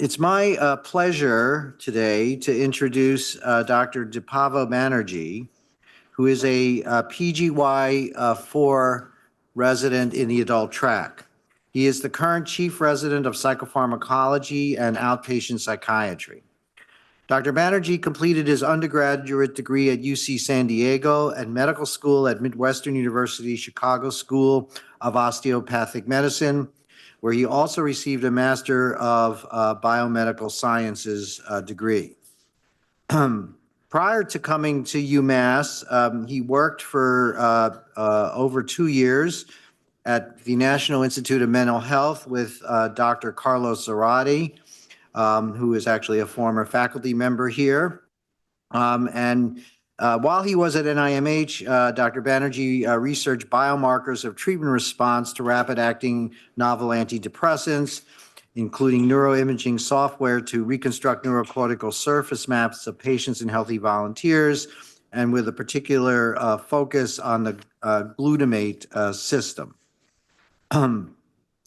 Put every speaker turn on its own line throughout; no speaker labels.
It's my pleasure today to introduce Dr. Dipavo Banerjee, who is a PGY4 resident in the adult track. He is the current chief resident of psychopharmacology and outpatient psychiatry. Dr. Banerjee completed his undergraduate degree at UC San Diego and medical school at Midwestern University Chicago School of Osteopathic Medicine, where he also received a Master of Biomedical Sciences degree. Prior to coming to UMass, he worked for over 2 years at the National Institute of Mental Health with Dr. Carlos Zarate, who is actually a former faculty member here. While he was at NIMH, Dr. Banerjee researched biomarkers of treatment response to rapid-acting novel antidepressants, including neuroimaging software to reconstruct neurocortical surface maps of patients and healthy volunteers, and with a particular focus on the glutamate system.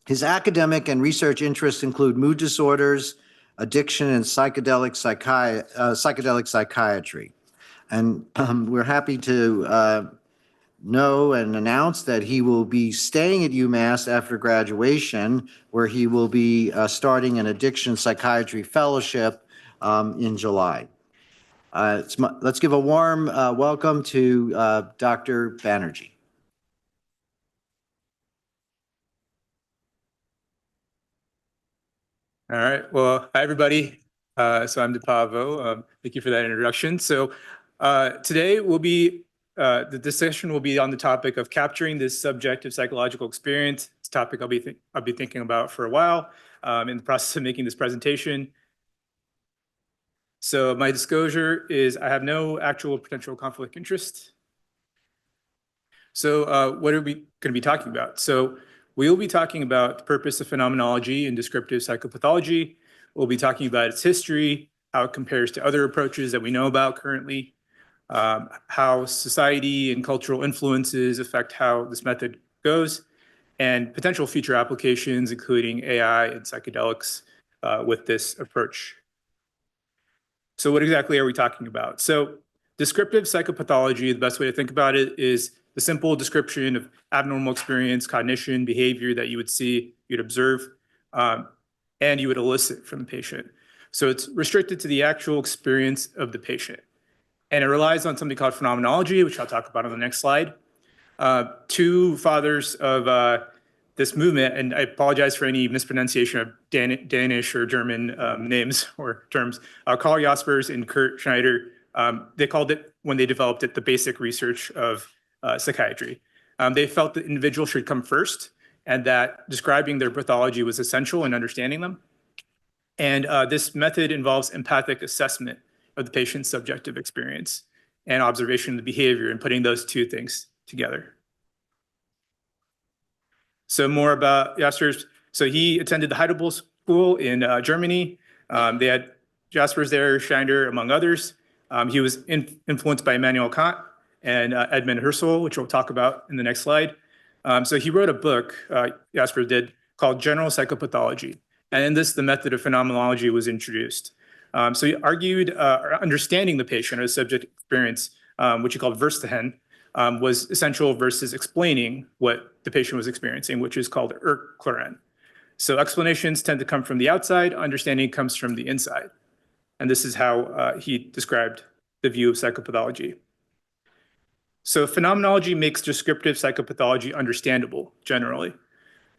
His academic and research interests include mood disorders, addiction, and psychedelic psychiatry. And we're happy to know and announce that he will be staying at UMass after graduation, where he will be starting an addiction psychiatry fellowship in July. Let's give a warm welcome to Dr. Banerjee.
All right. Well, hi, everybody. So I'm Dipavo. Thank you for that introduction. So today this session will be on the topic of capturing this subjective psychological experience. It's a topic I'll be thinking about for a while in the process of making this presentation. So my disclosure is I have no actual potential conflict of interest. So what are we going to be talking about? So we'll be talking about the purpose of phenomenology and descriptive psychopathology. We'll be talking about its history, how it compares to other approaches that we know about currently, how society and cultural influences affect how this method goes, and potential future applications, including AI and psychedelics with this approach. So what exactly are we talking about? So descriptive psychopathology, the best way to think about it is the simple description of abnormal experience, cognition, behavior that you would see, you'd observe, and you would elicit from the patient. So it's restricted to the actual experience of the patient. And it relies on something called phenomenology, which I'll talk about on the next slide. Two fathers of this movement, and I apologize for any mispronunciation of Danish or German names or terms, Carl Jaspers and Kurt Schneider, they called it, when they developed it, the basic research of psychiatry. They felt the individual should come first, and that describing their pathology was essential in understanding them. And this method involves empathic assessment of the patient's subjective experience and observation of the behavior and putting those two things together. So more about Jaspers. So he attended the Heidelberg School in Germany. They had Jaspers there, Schneider, among others. He was influenced by Immanuel Kant and Edmund Husserl, which we'll talk about in the next slide. So he wrote a book, Jaspers did, called General Psychopathology. And in this, the method of phenomenology was introduced. So he argued understanding the patient or subject experience, which he called Verstehen, was essential versus explaining what the patient was experiencing, which is called Erklärung. So explanations tend to come from the outside, understanding comes from the inside. And this is how he described the view of psychopathology. So phenomenology makes descriptive psychopathology understandable, generally.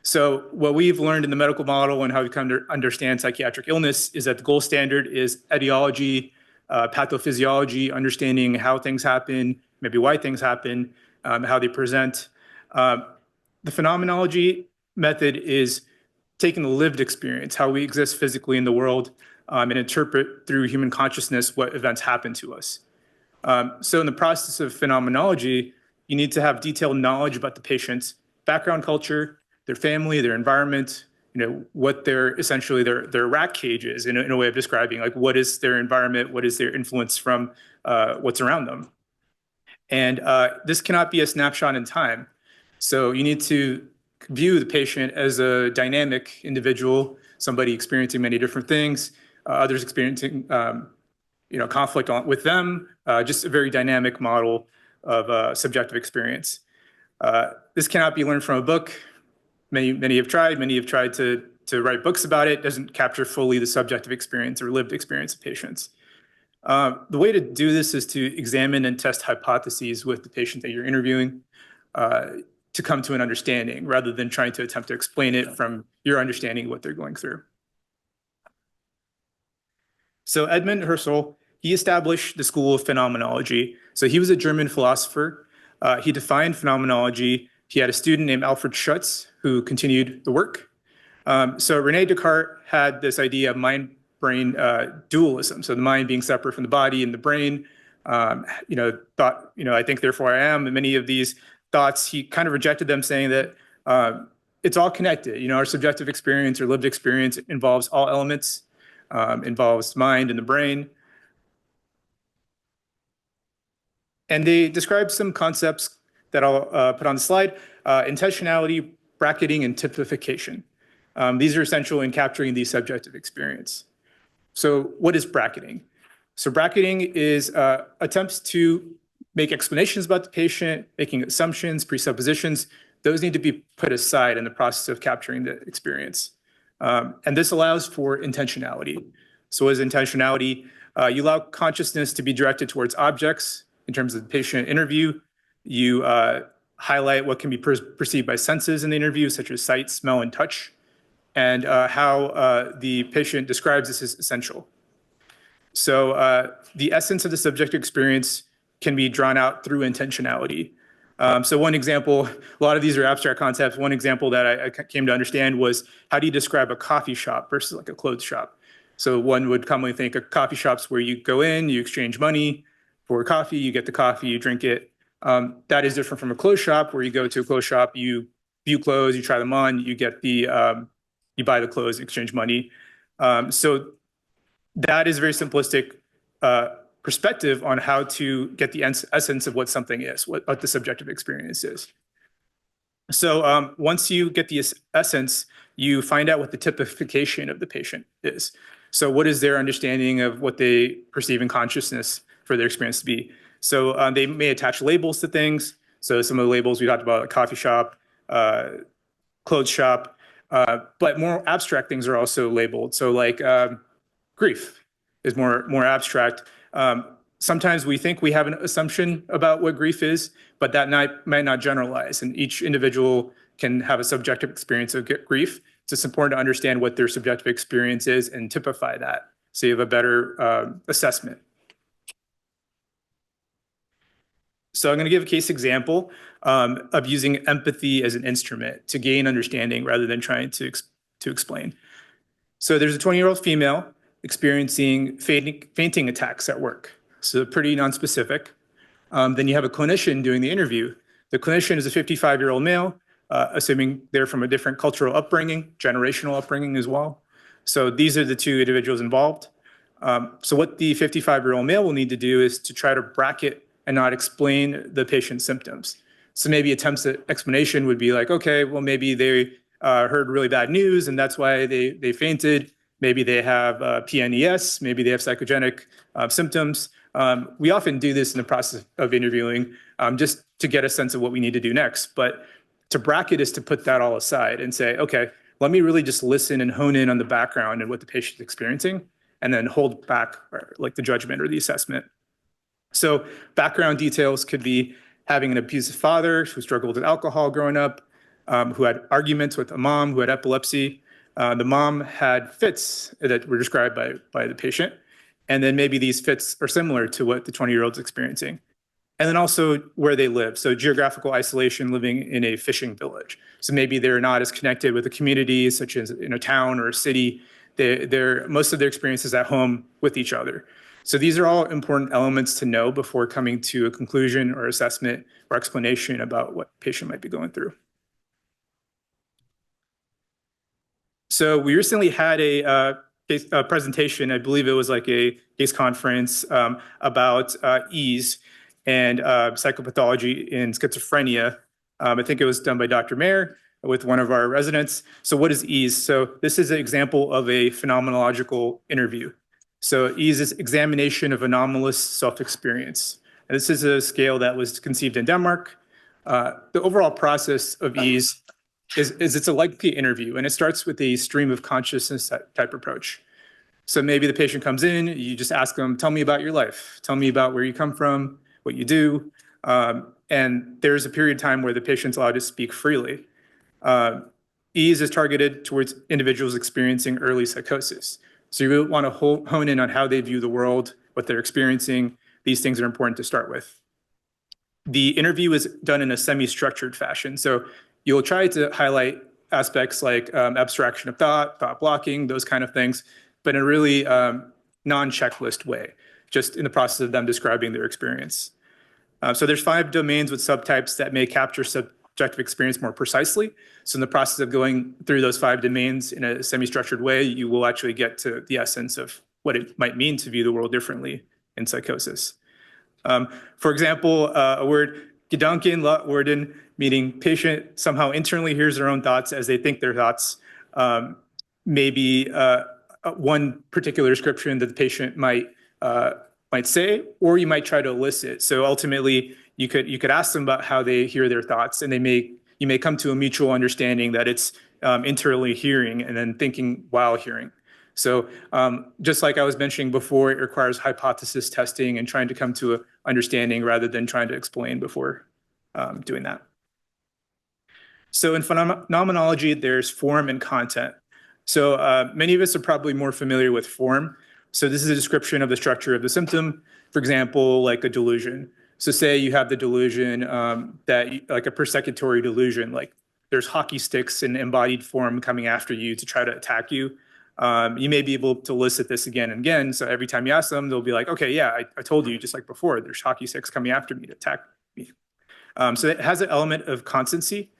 So what we've learned in the medical model and how we come to understand psychiatric illness is that the gold standard is etiology, pathophysiology, understanding how things happen, maybe why things happen, how they present. The phenomenology method is taking the lived experience, how we exist physically in the world, and interpret through human consciousness what events happen to us. So in the process of phenomenology, you need to have detailed knowledge about the patient's background culture, their family, their environment, what their essentially their rat cage is in a way of describing, like what is their environment, what is their influence from what's around them. And this cannot be a snapshot in time. So you need to view the patient as a dynamic individual somebody experiencing many different things, others experiencing conflict with them, just a very dynamic model of subjective experience. This cannot be learned from a book. Many have tried to write books about it. It doesn't capture fully the subjective experience or lived experience of patients. The way to do this is to examine and test hypotheses with the patient that you're interviewing to come to an understanding rather than trying to attempt to explain it from your understanding of what they're going through. So Edmund Husserl, he established the school of phenomenology. So he was a German philosopher. He defined phenomenology. He had a student named Alfred Schutz who continued the work. So Rene Descartes had this idea of mind-brain dualism. So the mind being separate from the body and the brain. Thought, I think therefore I am. And many of these thoughts, he kind of rejected them, saying that it's all connected. Our subjective experience or lived experience involves all elements, involves mind and the brain. And they describe some concepts that I'll put on the slide: intentionality, bracketing, and typification. These are essential in capturing the subjective experience. So what is bracketing? So bracketing is attempts to make explanations about the patient, making assumptions, presuppositions. Those need to be put aside in the process of capturing the experience. And this allows for intentionality. So what is intentionality? You allow consciousness to be directed towards objects in terms of the patient interview. You highlight what can be perceived by senses in the interview, such as sight, smell, and touch, and how the patient describes this as essential. So the essence of the subjective experience can be drawn out through intentionality. So one example, a lot of these are abstract concepts. One example that I came to understand was, how do you describe a coffee shop versus like a clothes shop? So one would commonly think of coffee shops where you go in, you exchange money for coffee, you get the coffee, you drink it. That is different from a clothes shop where you go to a clothes shop, you view clothes, you try them on, you get you buy the clothes, exchange money. So that is a very simplistic perspective on how to get the essence of what something is, what the subjective experience is. So once you get the essence, you find out what the typification of the patient is. So what is their understanding of what they perceive in consciousness for their experience to be? So they may attach labels to things. So some of the labels we talked about, like coffee shop, clothes shop, but more abstract things are also labeled. So like grief is more abstract. Sometimes we think we have an assumption about what grief is, but that might not generalize, and each individual can have a subjective experience of grief. So it's important to understand what their subjective experience is and typify that so you have a better assessment. So I'm going to give a case example of using empathy as an instrument to gain understanding rather than trying to explain. So there's a 20-year-old female experiencing fainting attacks at work. So pretty nonspecific. Then you have a clinician doing the interview. The clinician is a 55-year-old male, assuming they're from a different cultural upbringing, generational upbringing as well. So these are the two individuals involved. So what the 55-year-old male will need to do is to try to bracket and not explain the patient's symptoms. So maybe attempts at explanation would be like, okay, well, maybe they heard really bad news and that's why they fainted. Maybe they have PNES, maybe they have psychogenic symptoms. We often do this in the process of interviewing just to get a sense of what we need to do next. But to bracket is to put that all aside and say, okay, let me really just listen and hone in on the background and what the patient's experiencing, and then hold back like the judgment or the assessment. So background details could be having an abusive father who struggled with alcohol growing up, who had arguments with a mom who had epilepsy. The mom had fits that were described by the patient. And then maybe these fits are similar to what the 20-year-old's experiencing. And then also where they live. So geographical isolation, living in a fishing village. So maybe they're not as connected with a community, such as in a town or a city. Most of their experience is at home with each other. So these are all important elements to know before coming to a conclusion or assessment or explanation about what patient might be going through. So we recently had a presentation, I believe it was like a case conference about ease and psychopathology in schizophrenia. I think it was done by Dr. Mayer. with one of our residents. So what is ease? So this is an example of a phenomenological interview. So ease is examination of anomalous self-experience. And this is a scale that was conceived in Denmark. The overall process of ease is it's a likely interview, and it starts with a stream of consciousness type approach. So maybe the patient comes in, you just ask them, tell me about your life. Tell me about where you come from, what you do. And there's a period of time where the patient's allowed to speak freely. Ease is targeted towards individuals experiencing early psychosis. So you really want to hone in on how they view the world, what they're experiencing. These things are important to start with. The interview is done in a semi-structured fashion. So you'll try to highlight aspects like abstraction of thought, thought blocking, those kind of things, but in a really non-checklist way, just in the process of them describing their experience. So there's 5 domains with subtypes that may capture subjective experience more precisely. So in the process of going through those 5 domains in a semi-structured way, you will actually get to the essence of what it might mean to view the world differently in psychosis. For example, a word, Gedanken, laut worden, meaning patient somehow internally hears their own thoughts as they think their thoughts. Maybe one particular description that the patient might say, or you might try to elicit. So ultimately, you could ask them about how they hear their thoughts, and you may come to a mutual understanding that it's internally hearing and then thinking while hearing. So just like I was mentioning before, it requires hypothesis testing and trying to come to an understanding rather than trying to explain before doing that. So in phenomenology, there's form and content. So many of us are probably more familiar with form. So this is a description of the structure of the symptom. For example, like a delusion. So say you have the delusion like a persecutory delusion, like there's hockey sticks in embodied form coming after you to try to attack you. You may be able to elicit this again and again. So every time you ask them, they'll be like, okay, yeah, I told you just like before, there's hockey sticks coming after me to attack me. So it has an element of constancy.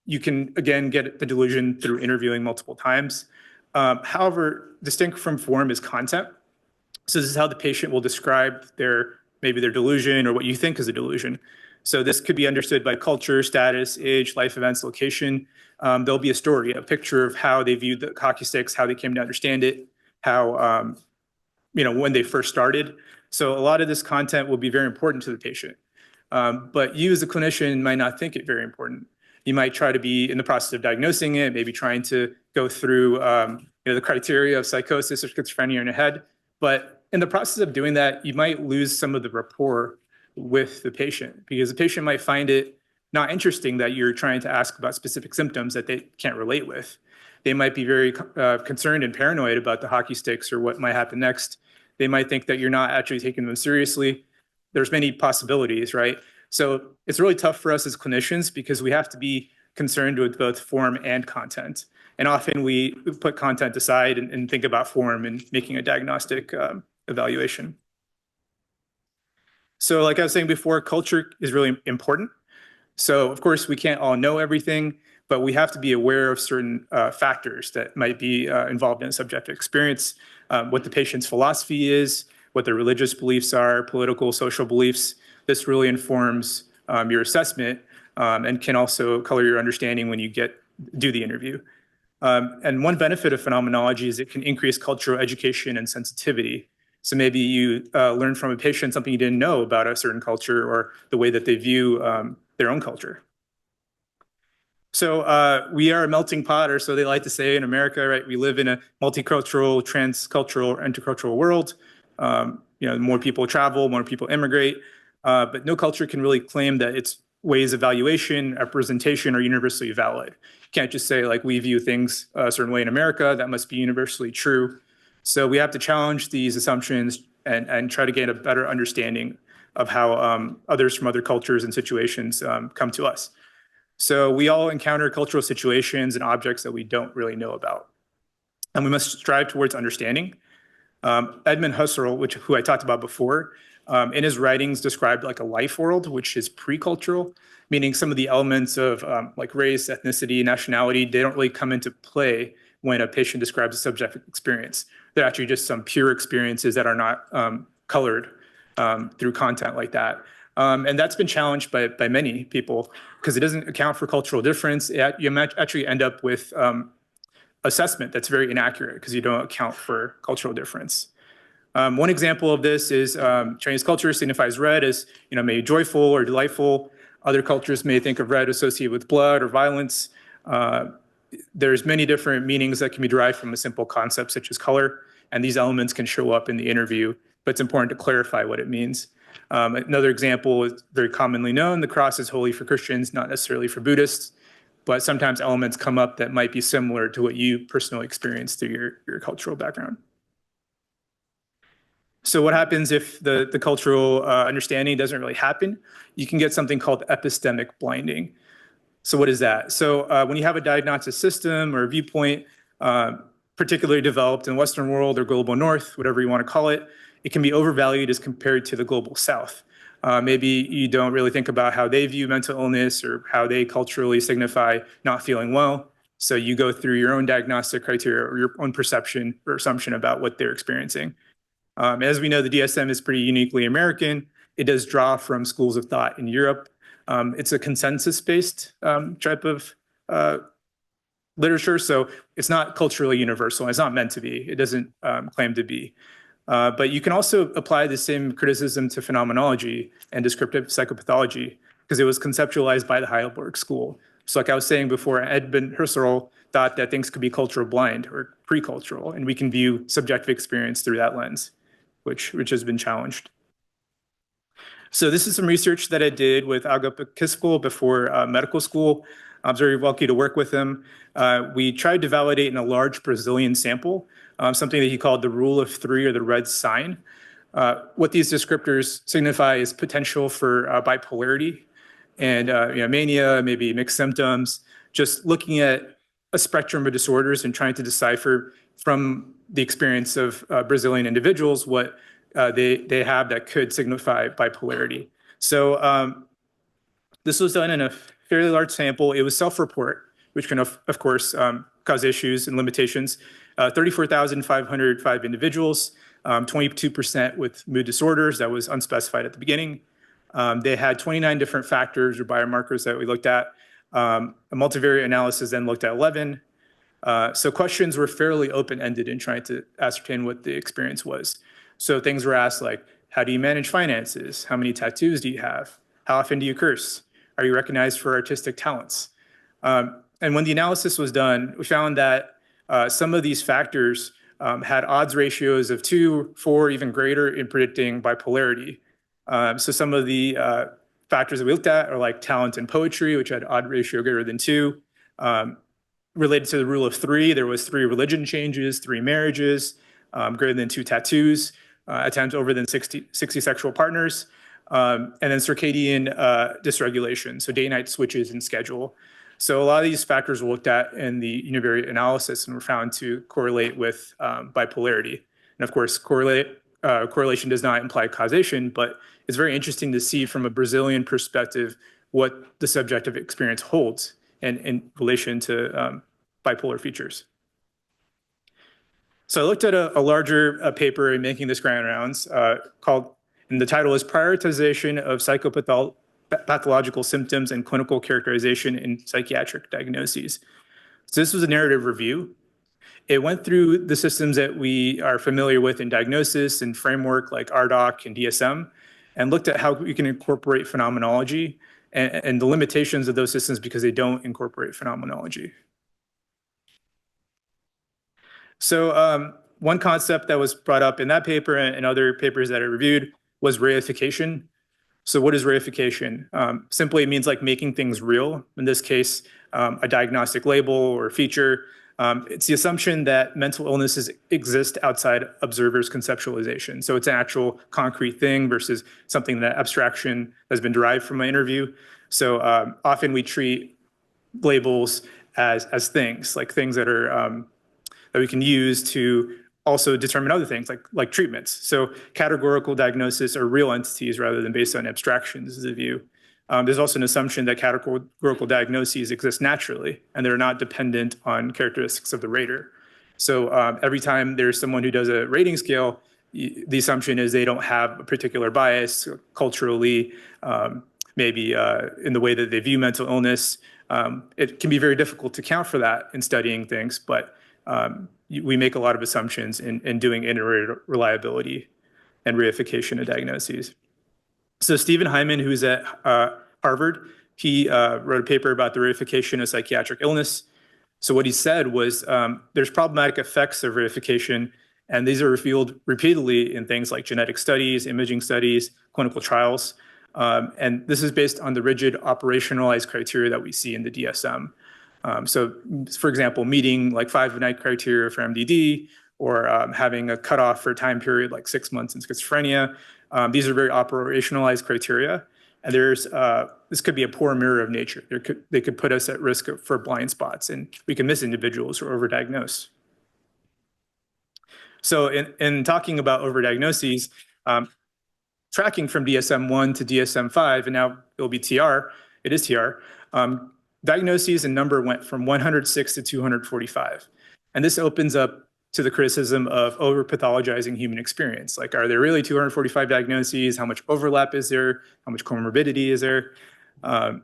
You can, again, get the delusion through interviewing multiple times. However, distinct from form is content. So this is how the patient will describe maybe their delusion or what you think is a delusion. So this could be understood by culture, status, age, life events, location. There'll be a story, a picture of how they viewed the hockey sticks, how they came to understand it, how, when they first started. So a lot of this content will be very important to the patient. But you as a clinician might not think it very important. You might try to be in the process of diagnosing it, maybe trying to go through the criteria of psychosis or schizophrenia in your head. But in the process of doing that, you might lose some of the rapport with the patient because the patient might find it not interesting that you're trying to ask about specific symptoms that they can't relate with. They might be very concerned and paranoid about the hockey sticks or what might happen next. They might think that you're not actually taking them seriously. There's many possibilities, right? So it's really tough for us as clinicians because we have to be concerned with both form and content. And often we put content aside and think about form and making a diagnostic evaluation. So like I was saying before, culture is really important. So of course, we can't all know everything, but we have to be aware of certain factors that might be involved in a subjective experience, what the patient's philosophy is, what their religious beliefs are, political, social beliefs. This really informs your assessment and can also color your understanding when you do the interview. And one benefit of phenomenology is it can increase cultural education and sensitivity. So maybe you learn from a patient something you didn't know about a certain culture or the way that they view their own culture. So we are a melting pot, or so they like to say in America, right? We live in a multicultural, transcultural, intercultural world. More people travel, more people immigrate, but no culture can really claim that its ways of evaluation, representation are universally valid. You can't just say like we view things a certain way in America, that must be universally true. So we have to challenge these assumptions and try to gain a better understanding of how others from other cultures and situations come to us. So we all encounter cultural situations and objects that we don't really know about. And we must strive towards understanding. Edmund Husserl, who I talked about before, in his writings described like a life world, which is pre-cultural, meaning some of the elements of like race, ethnicity, nationality, they don't really come into play when a patient describes a subjective experience. They're actually just some pure experiences that are not colored through content like that. And that's been challenged by many people because it doesn't account for cultural difference. You might actually end up with assessment that's very inaccurate because you don't account for cultural difference. One example of this is Chinese culture signifies red as maybe joyful or delightful. Other cultures may think of red associated with blood or violence. There's many different meanings that can be derived from a simple concept such as color, and these elements can show up in the interview, but it's important to clarify what it means. Another example is very commonly known: the cross is holy for Christians, not necessarily for Buddhists, but sometimes elements come up that might be similar to what you personally experienced through your cultural background. So what happens if the cultural understanding doesn't really happen? You can get something called epistemic blinding. So what is that? So when you have a diagnostic system or a viewpoint particularly developed in Western world or global North, whatever you want to call it, it can be overvalued as compared to the global South. Maybe you don't really think about how they view mental illness or how they culturally signify not feeling well. So you go through your own diagnostic criteria or your own perception or assumption about what they're experiencing. As we know, the DSM is pretty uniquely American. It does draw from schools of thought in Europe. It's a consensus-based type of literature, so it's not culturally universal. It's not meant to be. It doesn't claim to be. But you can also apply the same criticism to phenomenology and descriptive psychopathology because it was conceptualized by the Heidelberg School. So like I was saying before, Edmund Husserl thought that things could be cultural blind or pre-cultural, and we can view subjective experience through that lens, which has been challenged. So this is some research that I did with Agapa Kispel before medical school. I was very lucky to work with him. We tried to validate in a large Brazilian sample something that he called the rule of three or the red sign. What these descriptors signify is potential for bipolarity and mania, maybe mixed symptoms, just looking at a spectrum of disorders and trying to decipher from the experience of Brazilian individuals what they have that could signify bipolarity. So this was done in a fairly large sample. It was self-report, which can, of course, cause issues and limitations. 34,505 individuals, 22% with mood disorders. That was unspecified at the beginning. They had 29 different factors or biomarkers that we looked at. A multivariate analysis then looked at 11. So questions were fairly open-ended in trying to ascertain what the experience was. So things were asked like, how do you manage finances? How many tattoos do you have? How often do you curse? Are you recognized for artistic talents? And when the analysis was done, we found that some of these factors had odds ratios of 2, 4, even greater in predicting bipolarity. So some of the factors that we looked at are like talent and poetry, which had odd ratio greater than 2. Related to the rule of 3, there was 3 religion changes, 3 marriages, greater than 2 tattoos, at times over than 60 sexual partners, and then circadian dysregulation, so day-night switches in schedule. So a lot of these factors were looked at in the univariate analysis and were found to correlate with bipolarity. And of course, correlation does not imply causation, but it's very interesting to see from a Brazilian perspective what the subjective experience holds in relation to bipolar features. So I looked at a larger paper in making this grand rounds called, and the title is Prioritization of Psychopathological Symptoms and Clinical Characterization in Psychiatric Diagnoses. So this was a narrative review. It went through the systems that we are familiar with in diagnosis and framework like RDoC and DSM, and looked at how we can incorporate phenomenology and the limitations of those systems because they don't incorporate phenomenology. So one concept that was brought up in that paper and other papers that I reviewed was reification. So what is reification? Simply it means like making things real. In this case, a diagnostic label or feature. It's the assumption that mental illnesses exist outside observers' conceptualization. So it's an actual concrete thing versus something that abstraction has been derived from an interview. So often we treat labels as things, like things that are that we can use to also determine other things like treatments. So categorical diagnosis are real entities rather than based on abstractions, this is a view. There's also an assumption that categorical diagnoses exist naturally and they're not dependent on characteristics of the rater. So every time there's someone who does a rating scale, the assumption is they don't have a particular bias culturally, maybe in the way that they view mental illness. It can be very difficult to account for that in studying things, but we make a lot of assumptions in doing interreliability and reification of diagnoses. So Stephen Hyman, who's at Harvard, he wrote a paper about the reification of psychiatric illness. So what he said was there's problematic effects of reification, and these are revealed repeatedly in things like genetic studies, imaging studies, clinical trials. And this is based on the rigid operationalized criteria that we see in the DSM. So, for example, meeting like 5-night criteria for MDD, or having a cutoff for a time period like 6 months in schizophrenia. These are very operationalized criteria. And this could be a poor mirror of nature. They could put us at risk for blind spots, and we can miss individuals who are overdiagnosed. So in talking about overdiagnoses, tracking from DSM-1 to DSM-5, and now it'll be TR, it is TR, diagnoses and number went from 106 to 245. And this opens up to the criticism of over-pathologizing human experience. Like, are there really 245 diagnoses? How much overlap is there? How much comorbidity is there? And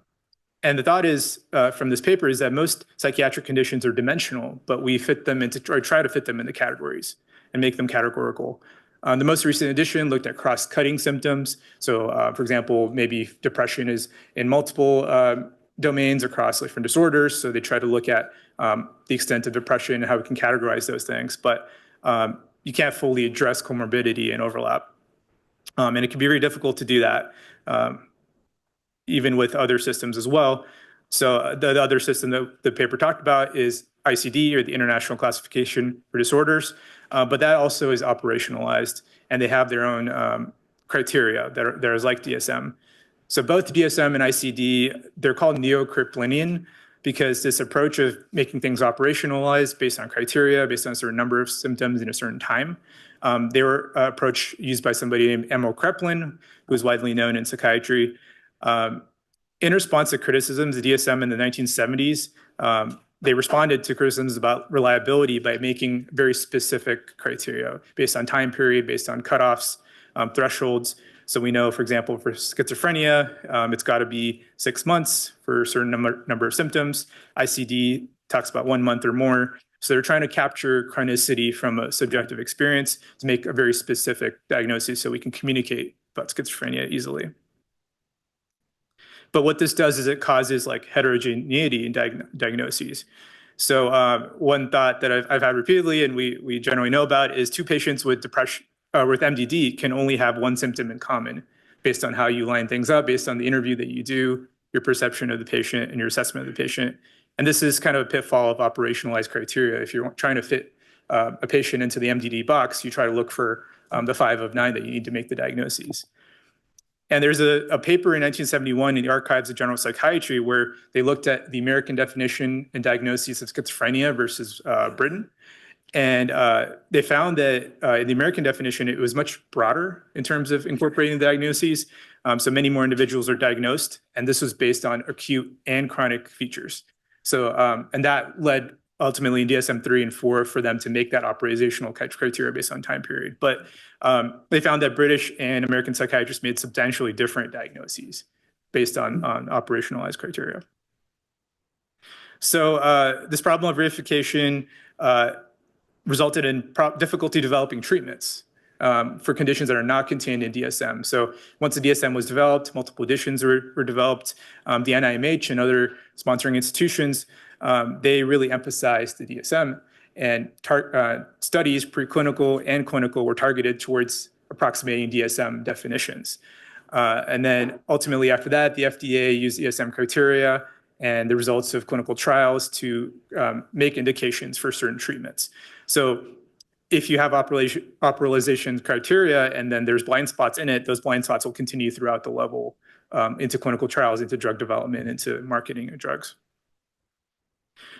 the thought is, from this paper, is that most psychiatric conditions are dimensional, but we fit them into, or try to fit them into categories and make them categorical. The most recent edition looked at cross-cutting symptoms. So, for example, maybe depression is in multiple domains across different disorders. So they try to look at the extent of depression and how we can categorize those things. But you can't fully address comorbidity and overlap. And it can be very difficult to do that, even with other systems as well. So the other system that the paper talked about is ICD, or the International Classification for Disorders. But that also is operationalized, and they have their own criteria that are like DSM. So both DSM and ICD, they're called neo-Kraepelinian because this approach of making things operationalized based on criteria, based on a certain number of symptoms in a certain time. They were an approach used by somebody named Emil Kraepelin, who is widely known in psychiatry. In response to criticisms, the DSM in the 1970s, they responded to criticisms about reliability by making very specific criteria based on time period, based on cutoffs, thresholds. So we know, for example, for schizophrenia, it's got to be 6 months for a certain number of symptoms. ICD talks about 1 month or more. So they're trying to capture chronicity from a subjective experience to make a very specific diagnosis so we can communicate about schizophrenia easily. But what this does is it causes like heterogeneity in diagnoses. So one thought that I've had repeatedly, and we generally know about, is two patients with depression, with MDD can only have one symptom in common based on how you line things up, based on the interview that you do, your perception of the patient, and your assessment of the patient. And this is kind of a pitfall of operationalized criteria. If you're trying to fit a patient into the MDD box, you try to look for the 5 of 9 that you need to make the diagnoses. And there's a paper in 1971 in the Archives of General Psychiatry where they looked at the American definition and diagnosis of schizophrenia versus Britain. And they found that in the American definition, it was much broader in terms of incorporating the diagnoses. So many more individuals are diagnosed, and this was based on acute and chronic features. So, and that led ultimately in DSM-3 and 4 for them to make that operational criteria based on time period. But they found that British and American psychiatrists made substantially different diagnoses based on operationalized criteria. So this problem of reification resulted in difficulty developing treatments for conditions that are not contained in DSM. So once the DSM was developed, multiple editions were developed. The NIMH and other sponsoring institutions, they really emphasized the DSM, and studies, preclinical and clinical, were targeted towards approximating DSM definitions. And then ultimately after that, the FDA used DSM criteria and the results of clinical trials to make indications for certain treatments. So if you have operationalization criteria and then there's blind spots in it, those blind spots will continue throughout the level into clinical trials, into drug development, into marketing of drugs.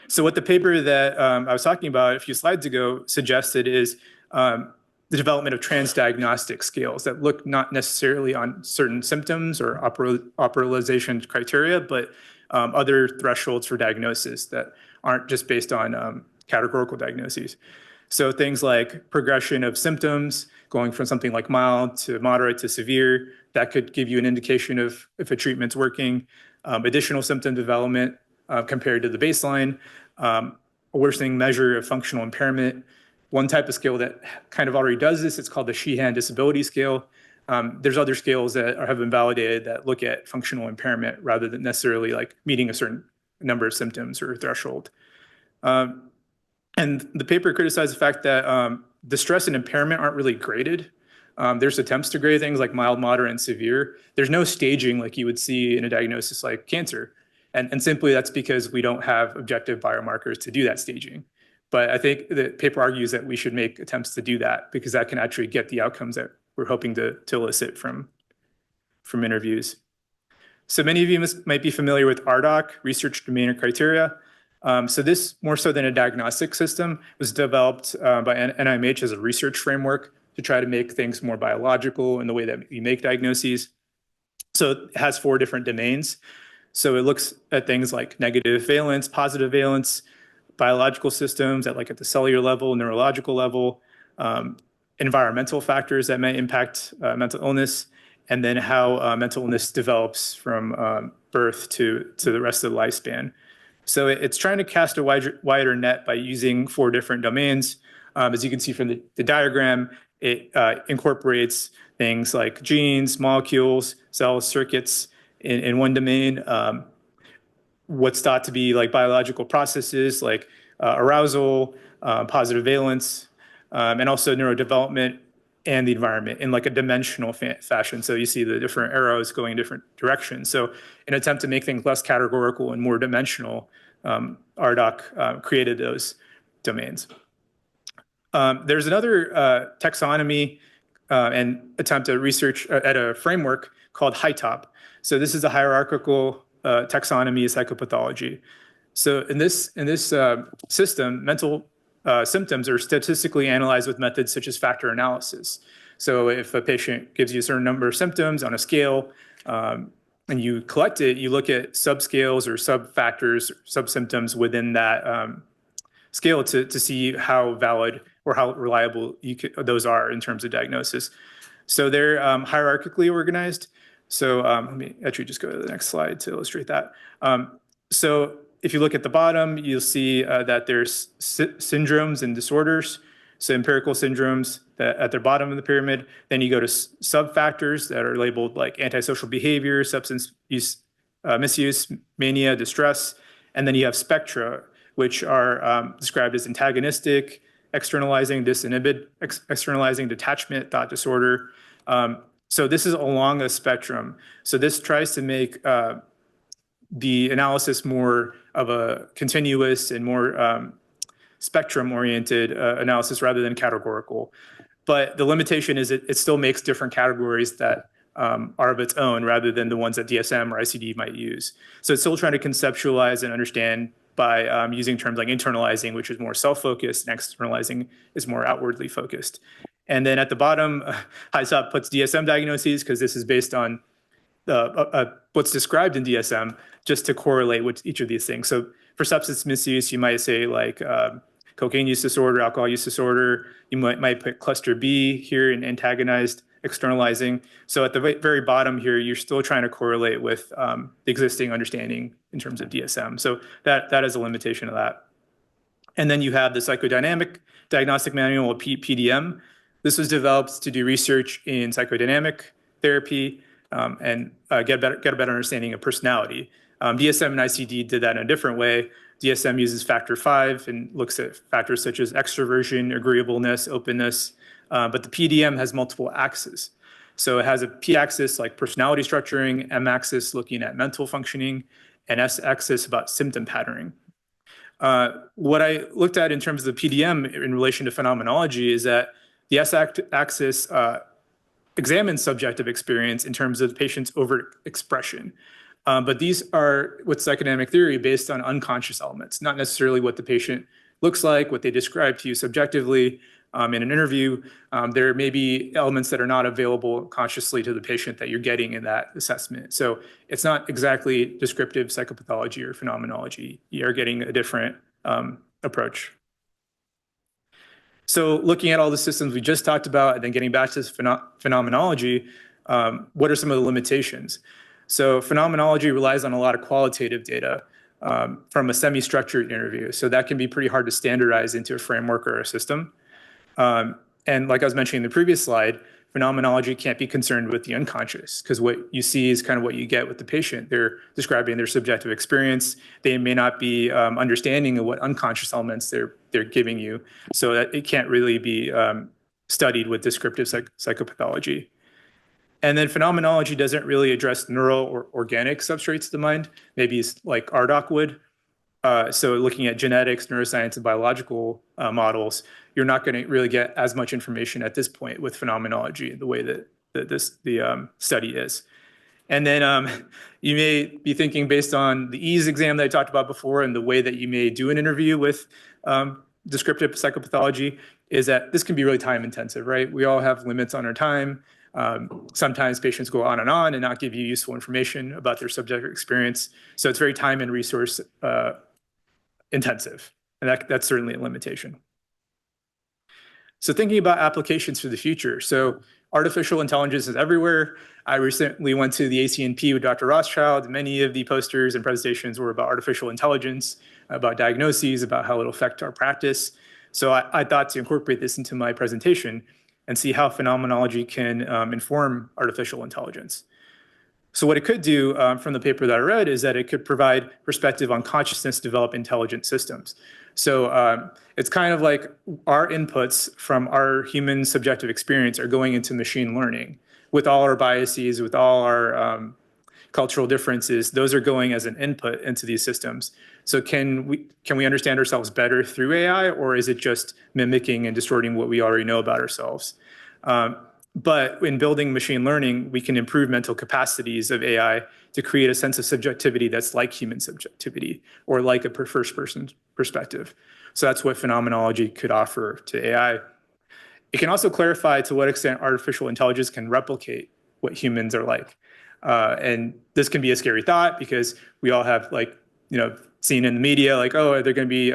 So what the paper that I was talking about a few slides ago suggested is the development of transdiagnostic scales that look not necessarily on certain symptoms or operationalization criteria, but other thresholds for diagnosis that aren't just based on categorical diagnoses. So things like progression of symptoms, going from something like mild to moderate to severe, that could give you an indication of if a treatment's working. Additional symptom development compared to the baseline, a worsening measure of functional impairment. One type of scale that kind of already does this, it's called the Sheehan Disability Scale. There's other scales that have been validated that look at functional impairment rather than necessarily like meeting a certain number of symptoms or threshold. And the paper criticized the fact that distress and impairment aren't really graded. There's attempts to grade things like mild, moderate, and severe. There's no staging like you would see in a diagnosis like cancer. And simply that's because we don't have objective biomarkers to do that staging. But I think the paper argues that we should make attempts to do that because that can actually get the outcomes that we're hoping to elicit from interviews. So many of you might be familiar with RDoC, Research Domain or Criteria. So this, more so than a diagnostic system, was developed by NIMH as a research framework to try to make things more biological in the way that we make diagnoses. So it has 4 different domains. So it looks at things like negative valence, positive valence, biological systems at the cellular level, neurological level, environmental factors that may impact mental illness, and then how mental illness develops from birth to the rest of the lifespan. So it's trying to cast a wider net by using 4 different domains. As you can see from the diagram, it incorporates things like genes, molecules, cells, circuits in one domain. What's thought to be like biological processes like arousal, positive valence, and also neurodevelopment and the environment in like a dimensional fashion. So you see the different arrows going in different directions. So in an attempt to make things less categorical and more dimensional, RDoC created those domains. There's another taxonomy and attempt at research at a framework called HiTOP. So this is a hierarchical taxonomy of psychopathology. So in this system, mental symptoms are statistically analyzed with methods such as factor analysis. So if a patient gives you a certain number of symptoms on a scale and you collect it, you look at subscales or subfactors, subsymptoms within that scale to see how valid or how reliable those are in terms of diagnosis. So they're hierarchically organized. So let me actually just go to the next slide to illustrate that. So if you look at the bottom, you'll see that there's syndromes and disorders. So empirical syndromes that at the bottom of the pyramid. Then you go to subfactors that are labeled like antisocial behavior, substance use, misuse, mania, distress. And then you have spectra, which are described as antagonistic, externalizing, disinhibit, externalizing, detachment, thought disorder. So this is along a spectrum. So this tries to make the analysis more of a continuous and more spectrum-oriented analysis rather than categorical. But the limitation is it still makes different categories that are of its own rather than the ones that DSM or ICD might use. So it's still trying to conceptualize and understand by using terms like internalizing, which is more self-focused, and externalizing is more outwardly focused. And then at the bottom, HiTOP puts DSM diagnoses because this is based on what's described in DSM just to correlate with each of these things. So for substance misuse, you might say like cocaine use disorder, alcohol use disorder. You might put cluster B here in antagonized, externalizing. So at the very bottom here, you're still trying to correlate with the existing understanding in terms of DSM. So that is a limitation of that. And then you have the Psychodynamic Diagnostic Manual, or PDM. This was developed to do research in psychodynamic therapy and get a better understanding of personality. DSM and ICD did that in a different way. DSM uses factor 5 and looks at factors such as extroversion, agreeableness, openness, but the PDM has multiple axes. So it has a P-axis like personality structuring, M-axis looking at mental functioning, and S-axis about symptom patterning. What I looked at in terms of the PDM in relation to phenomenology is that the S-axis examines subjective experience in terms of the patient's overexpression. But these are, with psychodynamic theory, based on unconscious elements, not necessarily what the patient looks like, what they describe to you subjectively in an interview. There may be elements that are not available consciously to the patient that you're getting in that assessment. So it's not exactly descriptive psychopathology or phenomenology. You're getting a different approach. So looking at all the systems we just talked about and then getting back to this phenomenology, what are some of the limitations? So phenomenology relies on a lot of qualitative data from a semi-structured interview. So that can be pretty hard to standardize into a framework or a system. And like I was mentioning in the previous slide, phenomenology can't be concerned with the unconscious because what you see is kind of what you get with the patient. They're describing their subjective experience. They may not be understanding of what unconscious elements they're giving you, so that it can't really be studied with descriptive psychopathology. And then phenomenology doesn't really address neural or organic substrates of the mind, maybe it's like RDoC would. So looking at genetics, neuroscience, and biological models, you're not going to really get as much information at this point with phenomenology, the way that the study is. And then you may be thinking, based on the EASE exam that I talked about before and the way that you may do an interview with descriptive psychopathology, is that this can be really time intensive, right? We all have limits on our time. Sometimes patients go on and not give you useful information about their subjective experience. So it's very time and resource intensive, and that's certainly a limitation. So thinking about applications for the future. So artificial intelligence is everywhere. I recently went to the ACNP with Dr. Rothschild. Many of the posters and presentations were about artificial intelligence, about diagnoses, about how it'll affect our practice. So I thought to incorporate this into my presentation and see how phenomenology can inform artificial intelligence. So what it could do from the paper that I read is that it could provide perspective on consciousness develop intelligent systems. So it's kind of like our inputs from our human subjective experience are going into machine learning with all our biases, with all our cultural differences. Those are going as an input into these systems. So can we understand ourselves better through AI, or is it just mimicking and distorting what we already know about ourselves? But in building machine learning, we can improve mental capacities of AI to create a sense of subjectivity that's like human subjectivity or like a first-person perspective. So that's what phenomenology could offer to AI. It can also clarify to what extent artificial intelligence can replicate what humans are like. And this can be a scary thought because we all have seen in the media, like, oh, are there going to be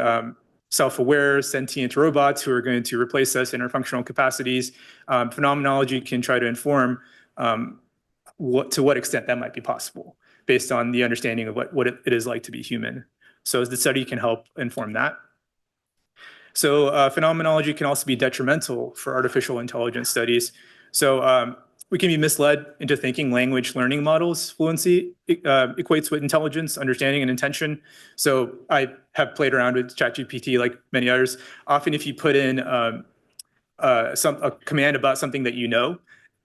self-aware, sentient robots who are going to replace us in our functional capacities? Phenomenology can try to inform to what extent that might be possible based on the understanding of what it is like to be human. So the study can help inform that. So phenomenology can also be detrimental for artificial intelligence studies. So we can be misled into thinking language learning models fluency equates with intelligence, understanding, and intention. So I have played around with ChatGPT like many others. Often if you put in a command about something that you know,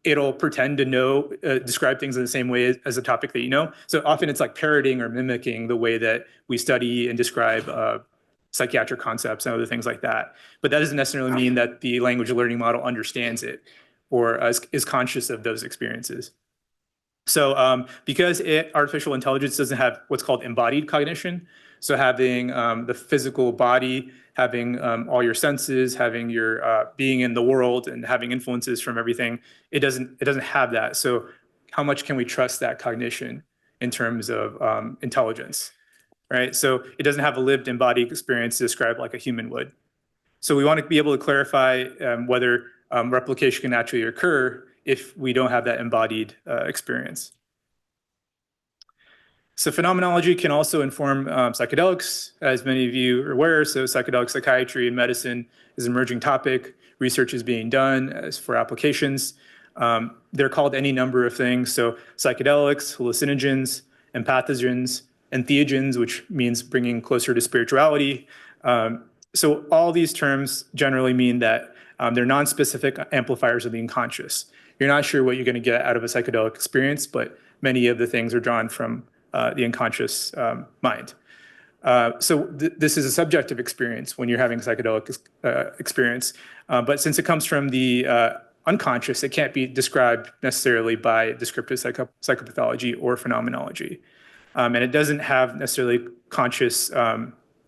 it'll pretend to know, describe things in the same way as a topic that you know. So often it's like parroting or mimicking the way that we study and describe psychiatric concepts and other things like that. But that doesn't necessarily mean that the language learning model understands it or is conscious of those experiences. So because artificial intelligence doesn't have what's called embodied cognition, so having the physical body, having all your senses, having your being in the world and having influences from everything, it doesn't have that. So how much can we trust that cognition in terms of intelligence, right? So it doesn't have a lived embodied experience described like a human would. So we want to be able to clarify whether replication can actually occur if we don't have that embodied experience. So phenomenology can also inform psychedelics, as many of you are aware. So psychedelic psychiatry and medicine is an emerging topic. Research is being done as for applications. They're called any number of things. So psychedelics, hallucinogens, empathogens, entheogens, which means bringing closer to spirituality. So all these terms generally mean that they're non-specific amplifiers of the unconscious. You're not sure what you're going to get out of a psychedelic experience, but many of the things are drawn from the unconscious mind. So this is a subjective experience when you're having a psychedelic experience, but since it comes from the unconscious, it can't be described necessarily by descriptive psychopathology or phenomenology. And it doesn't have necessarily conscious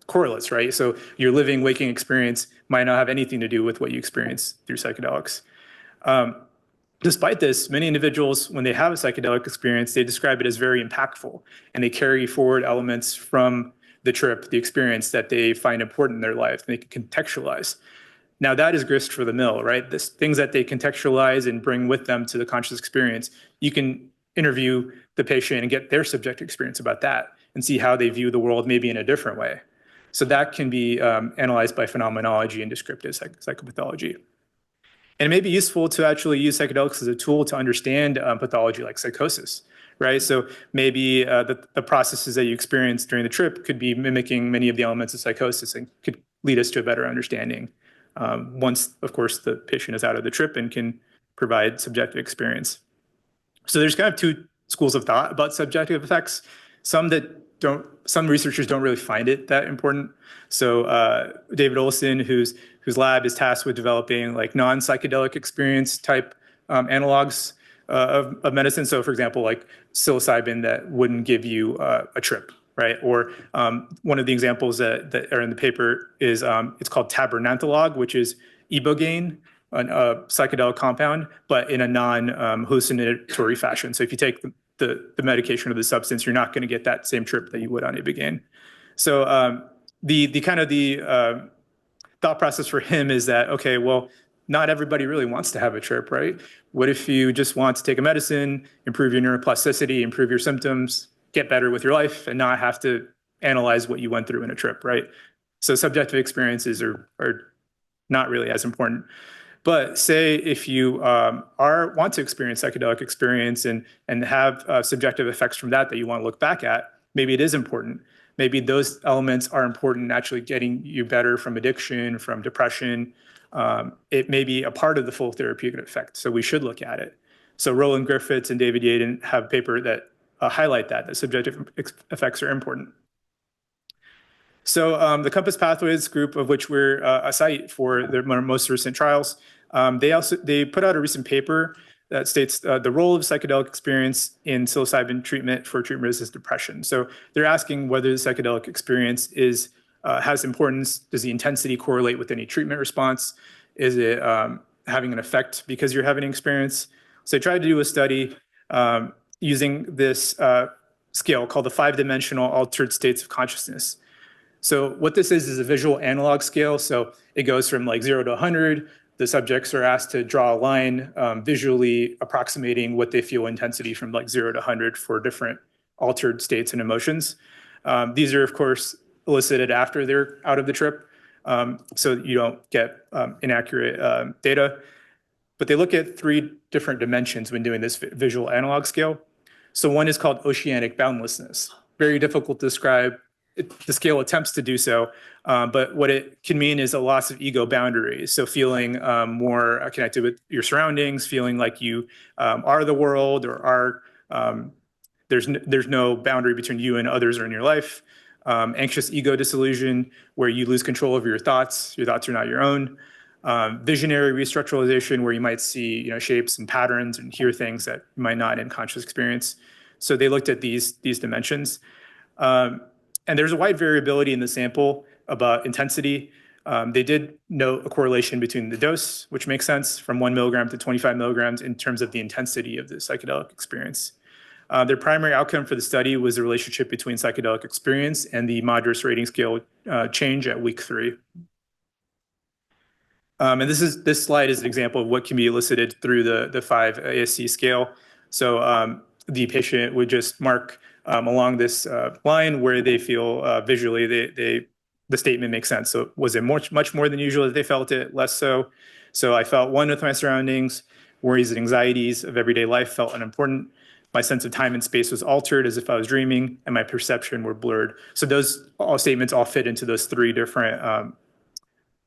correlates, right? So your living, waking experience might not have anything to do with what you experience through psychedelics. Despite this, many individuals, when they have a psychedelic experience, they describe it as very impactful, and they carry forward elements from the trip, the experience that they find important in their life, and they can contextualize. Now that is grist for the mill, right? This things that they contextualize and bring with them to the conscious experience. You can interview the patient and get their subjective experience about that and see how they view the world maybe in a different way. So that can be analyzed by phenomenology and descriptive psychopathology. And it may be useful to actually use psychedelics as a tool to understand pathology like psychosis, right? So maybe the processes that you experience during the trip could be mimicking many of the elements of psychosis and could lead us to a better understanding once, of course, the patient is out of the trip and can provide subjective experience. So there's kind of two schools of thought about subjective effects. Some researchers don't really find it that important. So David Olson, whose lab is tasked with developing like non-psychedelic experience type analogs of medicine. So for example, like psilocybin that wouldn't give you a trip, right? Or one of the examples that are in the paper is it's called tabernanthalog, which is ibogaine, a psychedelic compound, but in a non-hallucinatory fashion. So if you take the medication or the substance, you're not going to get that same trip that you would on ibogaine. So the thought process for him is that, okay, well, not everybody really wants to have a trip, right? What if you just want to take a medicine, improve your neuroplasticity, improve your symptoms, get better with your life, and not have to analyze what you went through in a trip, right? So subjective experiences are not really as important. But say if you want to experience psychedelic experience and have subjective effects from that you want to look back at, maybe it is important. Maybe those elements are important in actually getting you better from addiction, from depression. It may be a part of the full therapeutic effect, so we should look at it. So Roland Griffiths and David Yaden have a paper that highlight that subjective effects are important. So the Compass Pathways group, of which we're a site for their most recent trials, they put out a recent paper that states the role of psychedelic experience in psilocybin treatment for treatment-resistant depression. So they're asking whether the psychedelic experience has importance. Does the intensity correlate with any treatment response? Is it having an effect because you're having an experience? So they tried to do a study using this scale called the 5-dimensional altered states of consciousness. So what this is a visual analog scale. So it goes from like 0 to 100. The subjects are asked to draw a line visually approximating what they feel intensity from like 0 to 100 for different altered states and emotions. These are, of course, elicited after they're out of the trip, so you don't get inaccurate data. But they look at 3 different dimensions when doing this visual analog scale. So one is called oceanic boundlessness. Very difficult to describe. The scale attempts to do so, but what it can mean is a loss of ego boundaries. So feeling more connected with your surroundings, feeling like you are the world, or there's no boundary between you and others or in your life. Anxious ego disillusion, where you lose control over your thoughts are not your own. Visionary restructuralization, where you might see shapes and patterns and hear things that you might not in conscious experience. So they looked at these dimensions. And there's a wide variability in the sample about intensity. They did note a correlation between the dose, which makes sense, from 1 milligram to 25 milligrams in terms of the intensity of the psychedelic experience. Their primary outcome for the study was the relationship between psychedelic experience and the MADRS rating scale change at week 3. And this slide is an example of what can be elicited through the 5 ASC scale. So the patient would just mark along this line where they feel visually the statement makes sense. So was it much more than usual that they felt it? Less so. So I felt one with my surroundings. Worries and anxieties of everyday life felt unimportant. My sense of time and space was altered as if I was dreaming, and my perception were blurred. So those statements all fit into those 3 different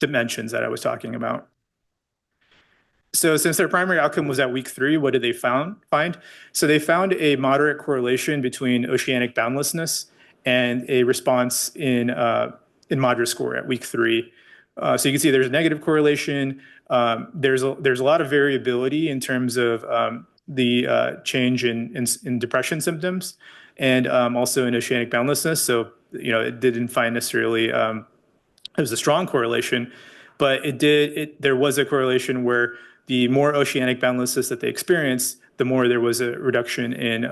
dimensions that I was talking about. So since their primary outcome was at week 3, what did they find? So they found a moderate correlation between oceanic boundlessness and a response in MADRS score at week 3. So you can see there's a negative correlation. There's a lot of variability in terms of the change in depression symptoms and also in oceanic boundlessness. So it didn't find necessarily it was a strong correlation, but there was a correlation where the more oceanic boundlessness that they experienced, the more there was a reduction in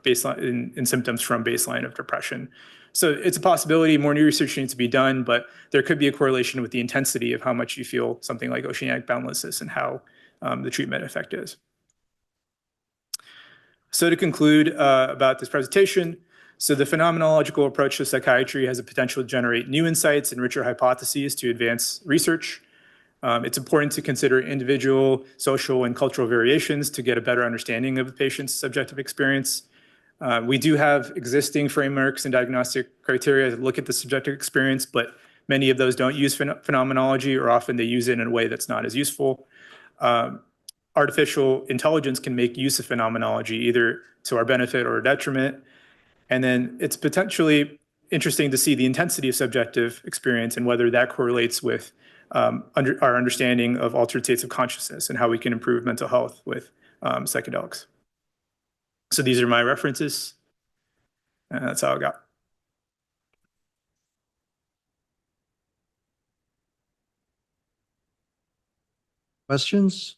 baseline in symptoms from baseline of depression. So it's a possibility. More new research needs to be done, but there could be a correlation with the intensity of how much you feel something like oceanic boundlessness and how the treatment effect is. So to conclude about this presentation, so the phenomenological approach to psychiatry has a potential to generate new insights and richer hypotheses to advance research. It's important to consider individual, social, and cultural variations to get a better understanding of the patient's subjective experience. We do have existing frameworks and diagnostic criteria that look at the subjective experience, but many of those don't use phenomenology, or often they use it in a way that's not as useful. Artificial intelligence can make use of phenomenology either to our benefit or detriment. And then it's potentially interesting to see the intensity of subjective experience and whether that correlates with our understanding of altered states of consciousness and how we can improve mental health with psychedelics. So these are my references, and that's all I got.
Questions?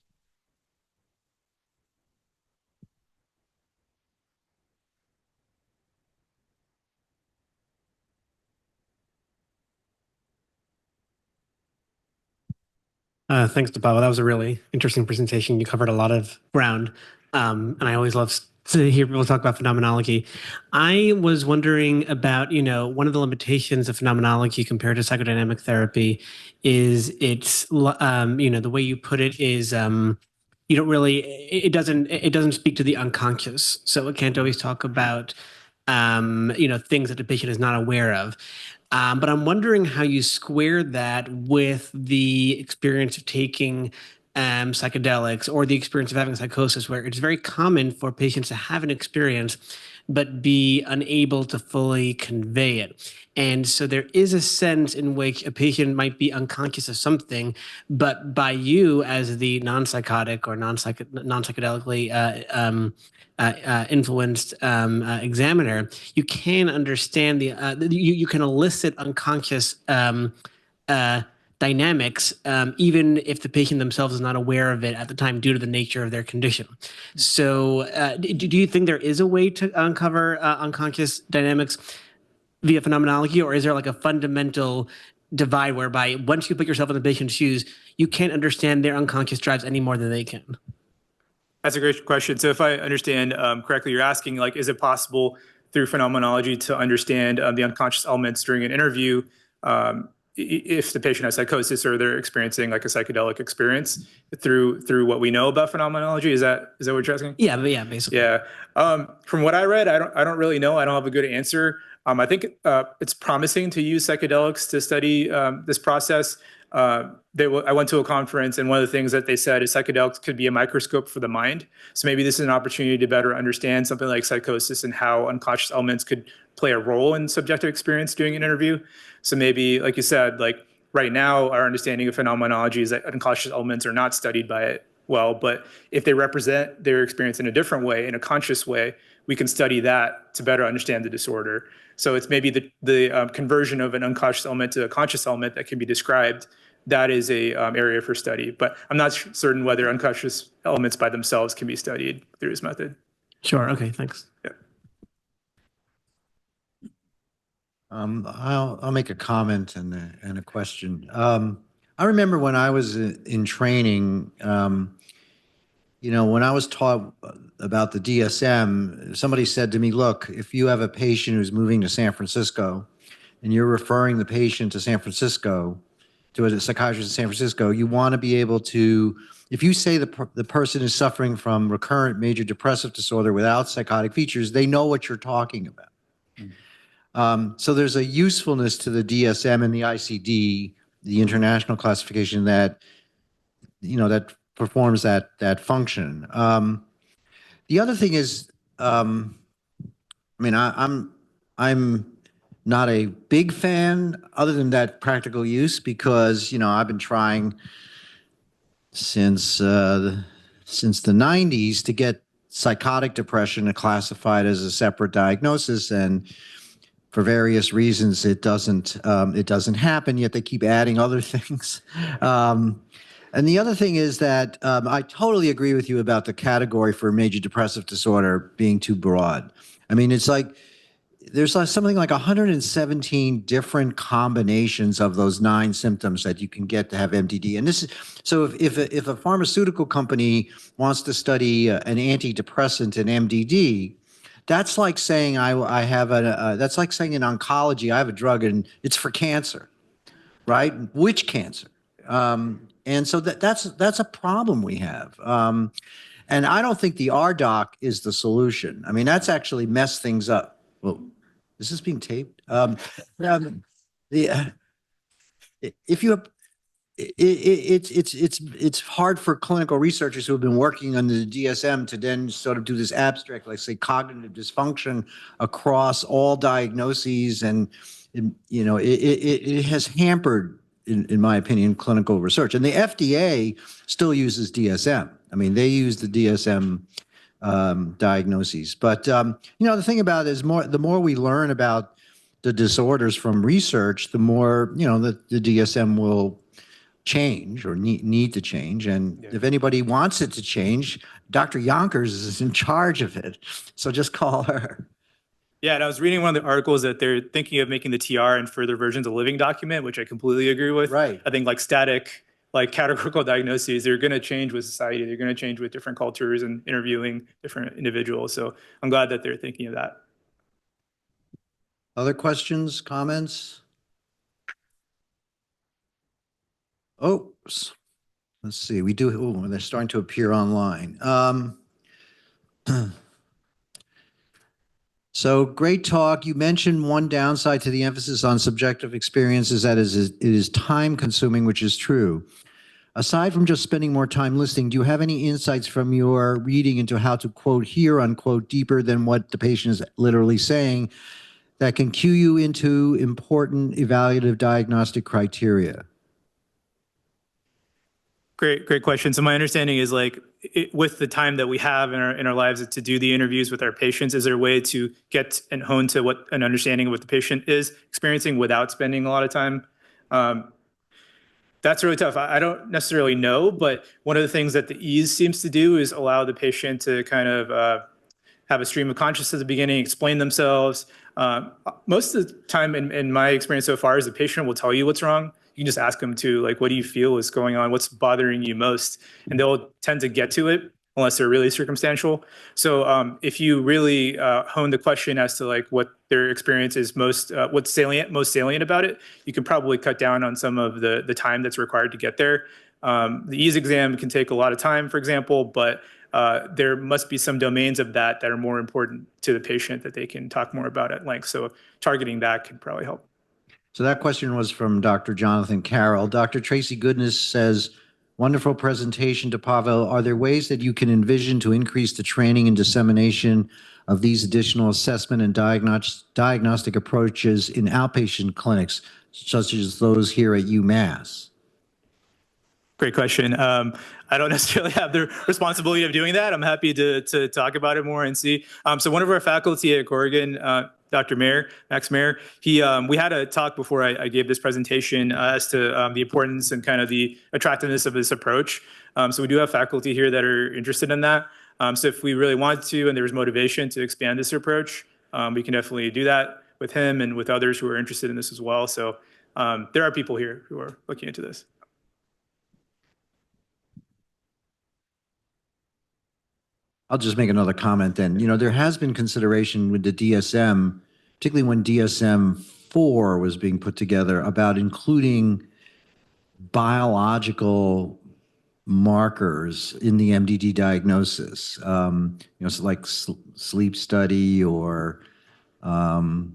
Thanks, Dipavo. That was a really interesting presentation. You covered a lot of ground, and I always love to hear people talk about phenomenology. I was wondering about, one of the limitations of phenomenology compared to psychodynamic therapy is it's, the way you put it is you don't really, it doesn't speak to the unconscious. So it can't always talk about, things that the patient is not aware of. But I'm wondering how you square that with the experience of taking psychedelics or the experience of having psychosis, where it's very common for patients to have an experience but be unable to fully convey it. And so there is a sense in which a patient might be unconscious of something, but by you as the non-psychotic or non-psychedelically influenced examiner, you can understand you can elicit unconscious dynamics, even if the patient themselves is not aware of it at the time due to the nature of their condition. So do you think there is a way to uncover unconscious dynamics via phenomenology, or is there like a fundamental divide whereby once you put yourself in the patient's shoes, you can't understand their unconscious drives any more than they can?
That's a great question. So if I understand correctly, you're asking, like, is it possible through phenomenology to understand the unconscious elements during an interview if the patient has psychosis or they're experiencing like a psychedelic experience through what we know about phenomenology? Is that what you're asking?
Yeah, basically.
Yeah. From what I read, I don't really know. I don't have a good answer. I think it's promising to use psychedelics to study this process. I went to a conference, and one of the things that they said is psychedelics could be a microscope for the mind. So maybe this is an opportunity to better understand something like psychosis and how unconscious elements could play a role in subjective experience during an interview. So maybe, like you said, like right now, our understanding of phenomenology is that unconscious elements are not studied by it well, but if they represent their experience in a different way, in a conscious way, we can study that to better understand the disorder. So it's maybe the conversion of an unconscious element to a conscious element that can be described. That is a area for study, but I'm not certain whether unconscious elements by themselves can be studied through this method.
Sure. Okay. Thanks.
Yeah.
I'll make a comment and a question. I remember when I was in training, when I was taught about the DSM, somebody said to me, look, if you have a patient who's moving to San Francisco and you're referring the patient to San Francisco, to a psychiatrist in San Francisco, you want to be able to, if you say the person is suffering from recurrent major depressive disorder without psychotic features, they know what you're talking about. So there's a usefulness to the DSM and the ICD, the international classification that, that performs that function. The other thing is, I'm not a big fan other than that practical use because, I've been trying since the 90s to get psychotic depression classified as a separate diagnosis, and for various reasons it doesn't happen, yet they keep adding other things. And the other thing is that I totally agree with you about the category for major depressive disorder being too broad. I mean, it's like there's something like 117 different combinations of those 9 symptoms that you can get to have MDD. And this is, so if a pharmaceutical company wants to study an antidepressant in MDD, that's like saying I have that's like saying in oncology, I have a drug and it's for cancer, right? Which cancer? And so that's a problem we have. And I don't think the RDoc is the solution. I mean, that's actually messed things up. Well, is this being taped? If you have, it's hard for clinical researchers who have been working on the DSM to then sort of do this abstract, like say cognitive dysfunction across all diagnoses, and it has hampered, in my opinion, clinical research. And the FDA still uses DSM. I mean, they use the DSM diagnoses. But the thing about it is the more we learn about the disorders from research, the more the DSM will change or need to change. And if anybody wants it to change, Dr. Yonkers is in charge of it. So just call her.
Yeah, and I was reading one of the articles that they're thinking of making the TR and further versions a living document, which I completely agree with.
Right.
I think like static, like categorical diagnoses, they're going to change with society. They're going to change with different cultures and interviewing different individuals. So I'm glad that they're thinking of that.
Other questions, comments? Oh, let's see. We do. Oh, they're starting to appear online. So great talk. You mentioned one downside to the emphasis on subjective experiences, that is it is time consuming, which is true. Aside from just spending more time listening, do you have any insights from your reading into how to quote hear unquote deeper than what the patient is literally saying that can cue you into important evaluative diagnostic criteria?
Great question. So my understanding is like with the time that we have in our lives to do the interviews with our patients, is there a way to get and hone to what an understanding of what the patient is experiencing without spending a lot of time? That's really tough. I don't necessarily know, but one of the things that the ease seems to do is allow the patient to kind of have a stream of consciousness at the beginning, explain themselves. Most of the time in my experience so far is the patient will tell you what's wrong. You can just ask them to, like, what do you feel is going on? What's bothering you most? And they'll tend to get to it unless they're really circumstantial. So if you really hone the question as to like what their experience is most most salient about it, you can probably cut down on some of the time that's required to get there. The ease exam can take a lot of time, for example, but there must be some domains of that are more important to the patient that they can talk more about at length. So targeting that can probably help.
So that question was from Dr. Jonathan Carroll. Dr. Tracy Goodness says, wonderful presentation, Dipavo. Are there ways that you can envision to increase the training and dissemination of these additional assessment and diagnostic approaches in outpatient clinics, such as those here at UMass?
Great question. I don't necessarily have the responsibility of doing that. I'm happy to talk about it more and see. So one of our faculty at Corrigan, Dr. Max Mayer, we had a talk before I gave this presentation as to the importance and kind of the attractiveness of this approach. So we do have faculty here that are interested in that. So if we really want to and there's motivation to expand this approach, we can definitely do that with him and with others who are interested in this as well. So there are people here who are looking into this.
I'll just make another comment then. There has been consideration with the DSM, particularly when DSM-4 was being put together, about including biological markers in the MDD diagnosis. So like sleep study, or there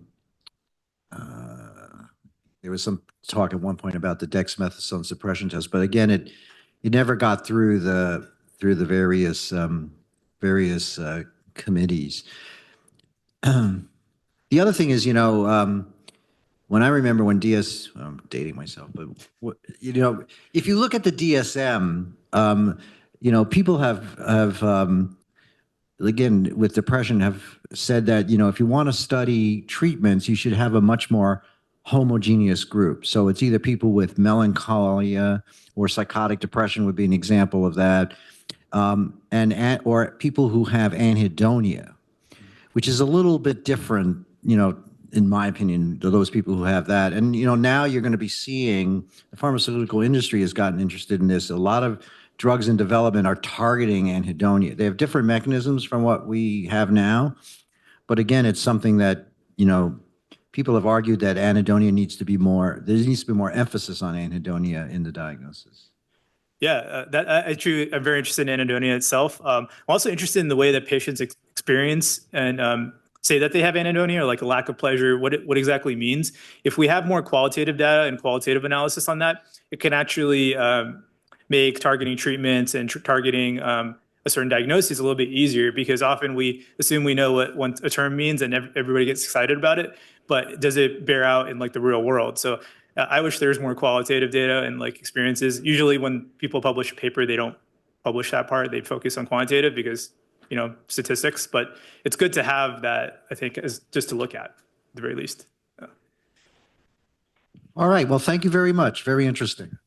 was some talk at one point about the dexamethasone suppression test, but again, it never got through the various committees. The other thing is, when I remember when I'm dating myself, but if you look at the DSM, people have again, with depression, have said that, if you want to study treatments, you should have a much more homogeneous group. So it's either people with melancholia or psychotic depression would be an example of that. Or people who have anhedonia, which is a little bit different in my opinion, to those people who have that. And, now you're going to be seeing the pharmaceutical industry has gotten interested in this. A lot of drugs in development are targeting anhedonia. They have different mechanisms from what we have now. But again, it's something that, people have argued that anhedonia needs to be more, there needs to be more emphasis on anhedonia in the diagnosis.
Yeah, I'm very interested in anhedonia itself. I'm also interested in the way that patients experience and say that they have anhedonia or like a lack of pleasure, what it exactly means. If we have more qualitative data and qualitative analysis on that, it can actually make targeting treatments and targeting a certain diagnosis a little bit easier, because often we assume we know what a term means and everybody gets excited about it, but does it bear out in like the real world? So I wish there was more qualitative data and like experiences. Usually when people publish a paper, they don't publish that part. They focus on quantitative because, statistics, but it's good to have that, I think, as just to look at the very least.
All right. Well, thank you very much. Very interesting.